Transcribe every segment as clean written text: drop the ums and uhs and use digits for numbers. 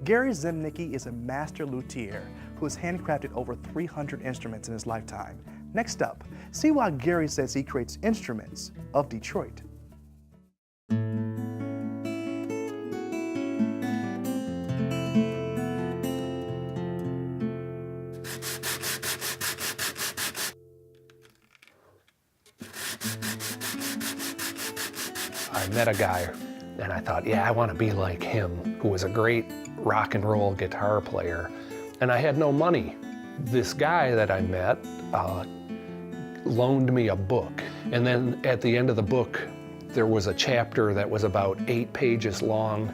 Gary Zimnicki is a master luthier who has handcrafted over 300 instruments in his lifetime. Next up, see why Gary says he creates instruments of Detroit. I met a guy and I thought, yeah, I want to be like him, who was a great rock and roll guitar player. And I had no money. This guy that I met loaned me a book. And then at the end of the book, there was a chapter that was about 8 pages long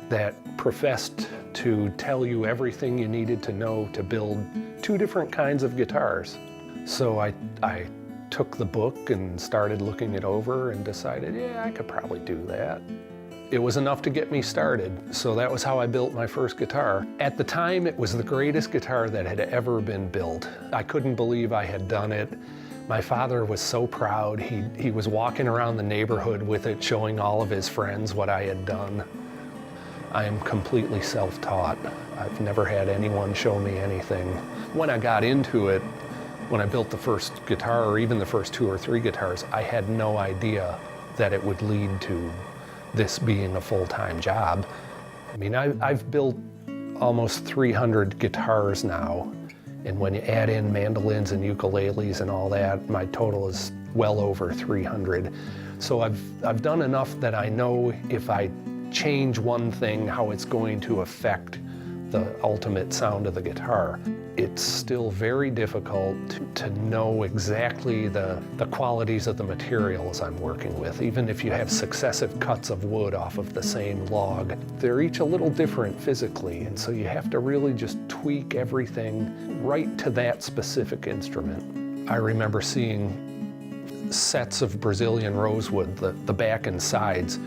that professed to tell you everything you needed to know to build 2 different kinds of guitars. So I took the book and started looking it over and decided, yeah, I could probably do that. It was enough to get me started, so that was how I built my first guitar. At the time, it was the greatest guitar that had ever been built. I couldn't believe I had done it. My father was so proud. He was walking around the neighborhood with it, showing all of his friends what I had done. I am completely self-taught. I've never had anyone show me anything. When I got into it, when I built the first guitar, or even the first 2 or 3 guitars, I had no idea that it would lead to this being a full-time job. I mean, I've built almost 300 guitars now, and when you add in mandolins and ukuleles and all that, my total is well over 300. So I've done enough that I know if I change one thing, how it's going to affect the ultimate sound of the guitar. It's still very difficult to know exactly the qualities of the materials I'm working with. Even if you have successive cuts of wood off of the same log, they're each a little different physically, and so you have to really just tweak everything right to that specific instrument. I remember seeing sets of Brazilian rosewood, the back and sides,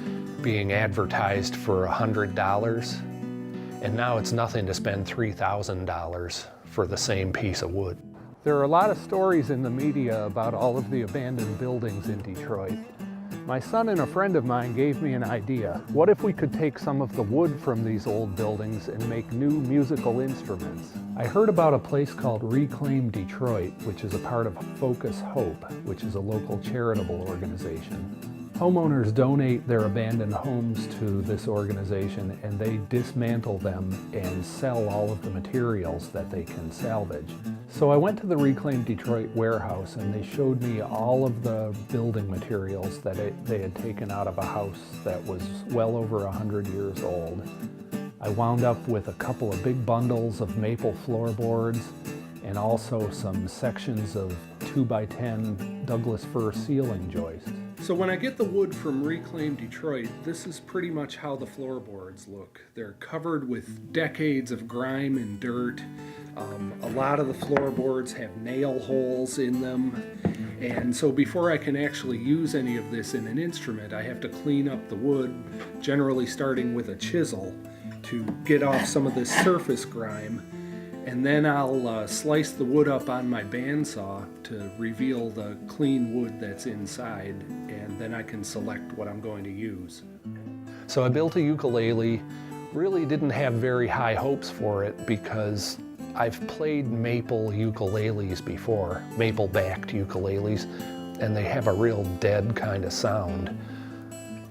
being advertised for $100. And now it's nothing to spend $3,000 for the same piece of wood. There are a lot of stories in the media about all of the abandoned buildings in Detroit. My son and a friend of mine gave me an idea. What if we could take some of the wood from these old buildings and make new musical instruments? I heard about a place called Reclaim Detroit, which is a part of Focus Hope, which is a local charitable organization. Homeowners donate their abandoned homes to this organization, and they dismantle them and sell all of the materials that they can salvage. So I went to the Reclaim Detroit warehouse, and they showed me all of the building materials that they had taken out of a house that was well over 100 years old. I wound up with a couple of big bundles of maple floorboards and also some sections of 2x10 Douglas fir ceiling joists. So when I get the wood from Reclaim Detroit, this is pretty much how the floorboards look. They're covered with decades of grime and dirt. A lot of the floorboards have nail holes in them. And so before I can actually use any of this in an instrument, I have to clean up the wood, generally starting with a chisel, to get off some of this surface grime. And then I'll slice the wood up on my bandsaw to reveal the clean wood that's inside, and then I can select what I'm going to use. So I built a ukulele. Really didn't have very high hopes for it because I've played maple ukuleles before, maple-backed ukuleles, and they have a real dead kind of sound.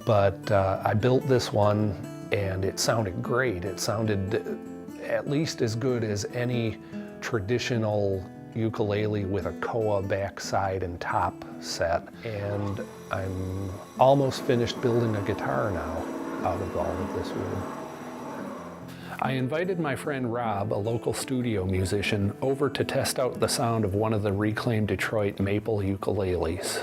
But I built this one, and it sounded great. It sounded at least as good as any traditional ukulele with a koa backside and top set. And I'm almost finished building a guitar now out of all of this wood. I invited my friend Rob, a local studio musician, over to test out the sound of one of the Reclaim Detroit maple ukuleles.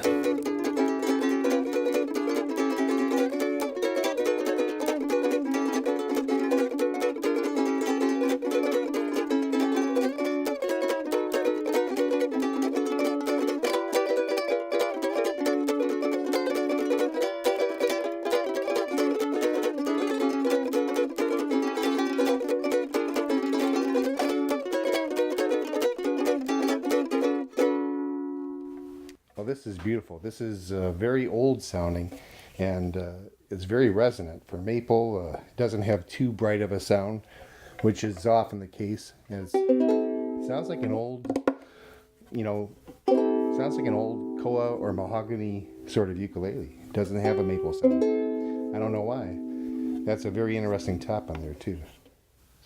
Well, this is beautiful. This is very old sounding, and it's very resonant for maple. It doesn't have too bright of a sound. which is often the case. And it sounds like an old, sounds like an old koa or mahogany sort of ukulele. It doesn't have a maple sound. I don't know why. That's a very interesting top on there too.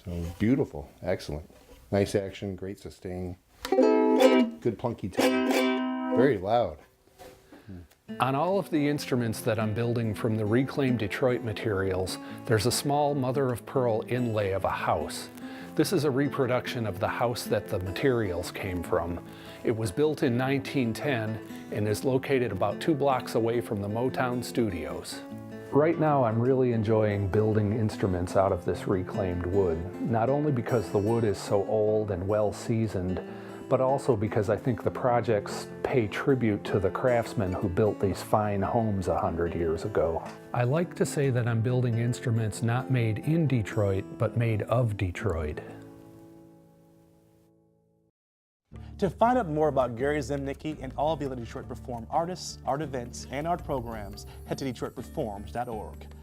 So beautiful, excellent. Nice action, great sustain. Good plunky tone. Very loud. On all of the instruments that I'm building from the reclaimed Detroit materials, there's a small mother-of-pearl inlay of a house. This is a reproduction of the house that the materials came from. It was built in 1910 and is located about 2 blocks away from the Motown studios. Right now I'm really enjoying building instruments out of this reclaimed wood, not only because the wood is so old and well seasoned, but also because I think the projects pay tribute to the craftsmen who built these fine homes 100 years ago. I like to say that I'm building instruments not made in Detroit, but made of Detroit. To find out more about Gary Zimnicki and all the other Detroit Perform artists, art events, and art programs, head to DetroitPerforms.org.